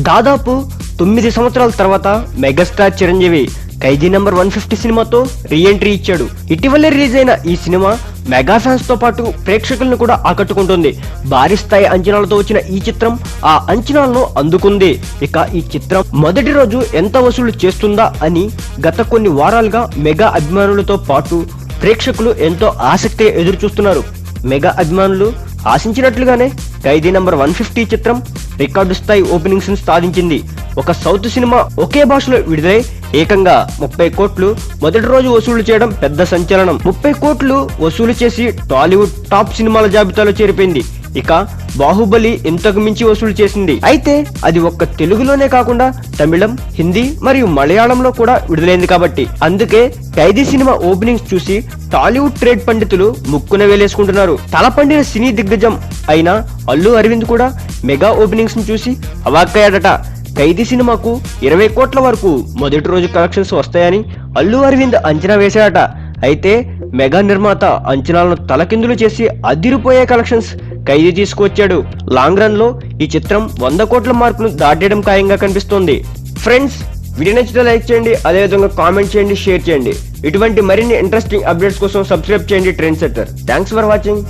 దాదాపు 9 సంవత్సరాల తర్వాత మెగాస్టార్ చిరంజీవి ఖైదీ నంబర్ 150 సినిమాతో రీ ఎంట్రీ ఇచ్చాడు. ఇటీవలే రిలీజ్ అయిన ఈ సినిమా మెగా ఫ్యాన్స్ తో పాటు ప్రేక్షకులను కూడా ఆకట్టుకుంటుంది. భారీ స్థాయి అంచనాలతో వచ్చిన ఈ చిత్రం ఆ అంచనాలను అందుకుంది. ఇక ఈ చిత్రం మొదటి రోజు ఎంత వసూలు చేస్తుందా అని గత కొన్ని వారాలుగా మెగా అభిమానులతో పాటు ప్రేక్షకులు ఎంతో ఆసక్తిగా ఎదురు చూస్తున్నారు. మెగా అభిమానులు ఆశించినట్లుగానే ఖైదీ నంబర్ 150 చిత్రం రికార్డు స్థాయి ఓపెనింగ్స్ సాధించింది. ఒక సౌత్ సినిమా ఒకే భాషలో విడుదలై ఏకంగా 30 కోట్లు మొదటి రోజు వసూలు చేయడం పెద్ద సంచలనం. 30 కోట్లు వసూలు చేసి టాలీవుడ్ టాప్ సినిమాల జాబితాలో చేరిపోయింది. ఇక బాహుబలి ఇంతకు మించి వసూలు చేసింది. అయితే అది ఒక్క తెలుగులోనే కాకుండా తమిళం, హిందీ మరియు మలయాళంలో కూడా విడుదలైంది కాబట్టి అందుకే ఖైదీ సినిమా ఓపెనింగ్స్ చూసి టాలీవుడ్ ట్రేడ్ పండితులు ముక్కున వేలేసుకుంటున్నారు. తలపండిన సినీ దిగ్గజం అయిన అల్లు అరవింద్ కూడా మెగా ఓపెనింగ్స్ ను చూసి అవాక్కయ్యాడట. ఖైదీ సినిమాకు 20 కోట్ల వరకు మొదటి రోజు కలెక్షన్స్ వస్తాయని అల్లు అరవింద్ అంచనా వేశాడట. అయితే మెగా నిర్మాత అంచనాలను తలకిందులు చేసి అదిరిపోయే కలెక్షన్స్ ఖైదీ తీసుకువచ్చాడు. లాంగ్ రన్ లో ఈ చిత్రం 100 కోట్ల మార్కును దాటేయడం ఖాయంగా కనిపిస్తోంది. ఫ్రెండ్స్, వీడియో నచ్చితే లైక్ చేయండి, అదేవిధంగా కామెంట్ చేయండి, షేర్ చేయండి. ఇటువంటి మరిన్ని ఇంట్రెస్టింగ్ అప్డేట్స్ కోసం సబ్స్క్రైబ్ చేయండి trend setter. Thanks for watching.